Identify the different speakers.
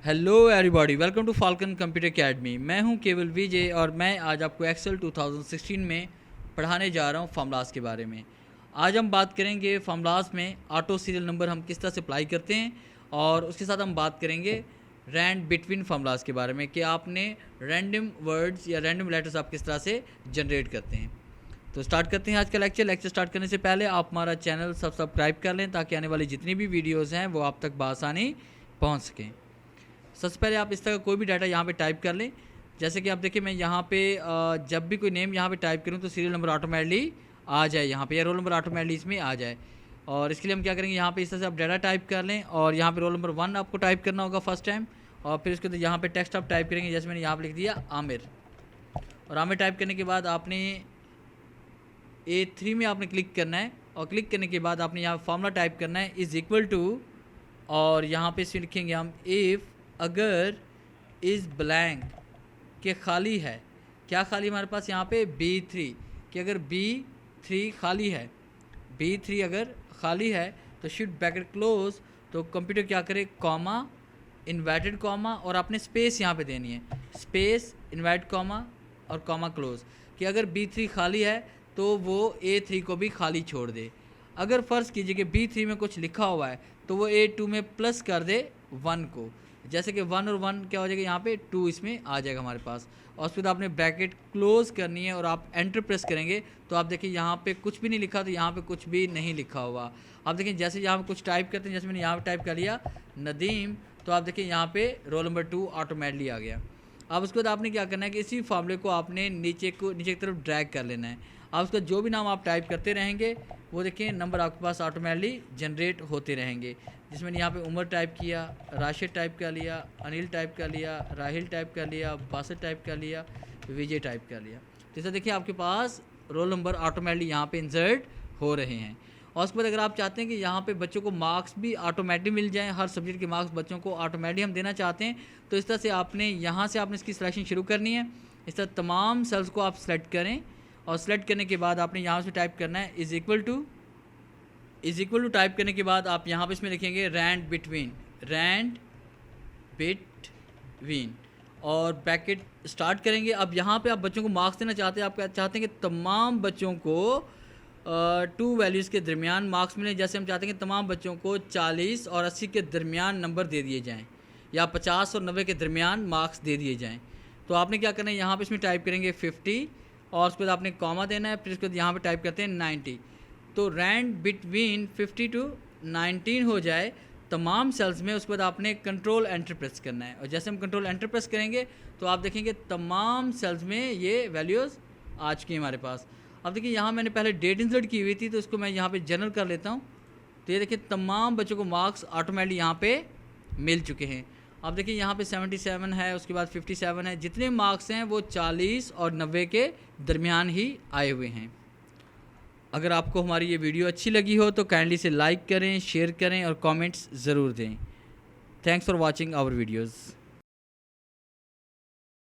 Speaker 1: Hello everybody, welcome to Falcon computer academy. मैं हूं केवल विजय और मैं आज आपको एक्सेल 2016 में पढ़ाने जा रहा हूं फार्मूलाज के बारे में। आज हम बात करेंगे फार्मूलाज में ऑटो सीरियल नंबर हम किस तरह से अप्लाई करते हैं और उसके साथ हम बात करेंगे रैंड बिटवीन फार्मूलाज के बारे में कि आपने रैंडम वर्ड्स या रैंडम लेटर्स आप किस तरह से जनरेट करते हैं। तो स्टार्ट करते हैं आज का लेक्चर स्टार्ट करने से पहले आप हमारा चैनल सब्सक्राइब कर लें ताकि आने वाली जितनी भी वीडियोज़ हैं वो आप तक बआसानी पहुँच सकें। सबसे पहले आप इस तरह का कोई भी डाटा यहाँ पे टाइप कर लें। जैसे कि आप देखिए मैं यहाँ पे जब भी कोई नेम यहाँ पे टाइप करूँ तो सीरियल नंबर ऑटोमेटिकली आ जाए यहाँ पे, या रोल नंबर ऑटोमेटिकली इसमें आ जाए। और इसके लिए हम क्या करेंगे, यहाँ पे इस तरह से आप डाटा टाइप कर लें और यहाँ पे रोल नंबर 1 आपको टाइप करना होगा फर्स्ट टाइम, और फिर उसके बाद यहाँ पे टेक्स्ट आप टाइप करेंगे। जैसे मैंने यहाँ पर लिख दिया आमिर, और आमिर टाइप करने के बाद आपने A3 में आपने क्लिक करना है, और क्लिक करने के बाद आपने यहाँ फार्मूला टाइप करना है इज़ इक्वल टू, और यहाँ पे इसे लिखेंगे हम इफ़ अगर इज़ ब्लैंक के खाली है। क्या खाली हमारे पास यहाँ पे B3, कि अगर B3 खाली है, B3 अगर खाली है तो शुड ब्रैकेट क्लोज, तो कंप्यूटर क्या करे, कॉमा इन्वर्टेड कॉमा और आपने स्पेस यहाँ पे देनी है, स्पेस इन्वर्ट कॉमा और कॉमा क्लोज, कि अगर B3 खाली है तो वो A3 को भी खाली छोड़ दे। अगर फ़र्ज़ कीजिए कि B3 में कुछ लिखा हुआ है तो वो A2 में प्लस कर दे 1 को, जैसे कि 1 और 1 क्या हो जाएगा, यहाँ पे 2 इसमें आ जाएगा हमारे पास। और उसके बाद आपने ब्रैकेट क्लोज करनी है और आप एंटर प्रेस करेंगे तो आप देखिए यहाँ पे कुछ भी नहीं लिखा, तो यहाँ पे कुछ भी नहीं लिखा हुआ। आप देखिए जैसे यहाँ पे कुछ टाइप करते हैं, जैसे मैंने यहाँ पे टाइप कर लिया नदीम, तो आप देखिए यहाँ पे रोल नंबर 2 ऑटोमेटिकली आ गया। अब उसके बाद आपने क्या करना है कि इसी फॉर्मूले को आपने नीचे की तरफ ड्रैग कर लेना है। अब उसका जो भी नाम आप टाइप करते रहेंगे वो देखिए नंबर आपके पास ऑटोमेटिकली जनरेट होते रहेंगे। जिसमें यहाँ पे उमर टाइप किया, राशिद टाइप कर लिया, अनिल टाइप कर लिया, राहिल टाइप कर लिया, बासित टाइप कर लिया, विजय टाइप कर लिया। तो इसे देखिए आपके पास रोल नंबर ऑटोमेटिकली यहाँ पे इंसर्ट हो रहे हैं। और उसके बाद अगर आप चाहते हैं कि यहाँ पे बच्चों को मार्क्स भी ऑटोमेटिक मिल जाएं, हर सब्जेक्ट के मार्क्स बच्चों को ऑटोमेटिक हम देना चाहते हैं, तो इस तरह से आपने यहाँ से आपने इसकी सिलेक्शन शुरू करनी है। इस तरह तमाम सेल्स को आप सेलेक्ट करें, और सेलेक्ट करने के बाद आपने यहाँ से टाइप करना है इज़ इक्वल टू टाइप करने के बाद आप यहाँ पे इसमें लिखेंगे रैंड बिटवीन और ब्रैकेट स्टार्ट करेंगे। अब यहाँ पे आप बच्चों को मार्क्स देना चाहते हैं, आप क्या चाहते हैं कि तमाम बच्चों को 2 वैल्यूज़ के दरमियान मार्क्स मिले। जैसे हम चाहते हैं कि तमाम बच्चों को 40 और 80 के दरमियान नंबर दे दिए जाएँ, या 50 और 90 के दरमियान मार्क्स दे दिए जाएँ। तो आपने क्या करना है, यहाँ पर इसमें टाइप करेंगे 50 और उसके बाद आपने कॉमा देना है, फिर उसके बाद यहाँ पे टाइप करते हैं 90। तो रैंड बिटवीन 50 to 19 हो जाए तमाम सेल्स में। उसके बाद आपने कंट्रोल एंटर प्रेस करना है, और जैसे हम कंट्रोल एंटर प्रेस करेंगे तो आप देखेंगे तमाम सेल्स में ये वैल्यूज़ आ चुकी हैं हमारे पास। अब देखिए यहाँ मैंने पहले डेट इंसर्ट की हुई थी, तो इसको मैं यहाँ पे जनरल कर लेता हूँ। तो ये देखिए तमाम बच्चों को मार्क्स ऑटोमेटिकली यहाँ पे मिल चुके हैं। अब देखिए यहाँ पे 77 है, उसके बाद 57 है, जितने मार्क्स हैं वो 40 और 90 के दरमियान ही आए हुए हैं। अगर आपको हमारी ये वीडियो अच्छी लगी हो तो काइंडली इसे लाइक करें, शेयर करें और कमेंट्स ज़रूर दें। Thanks for watching our videos.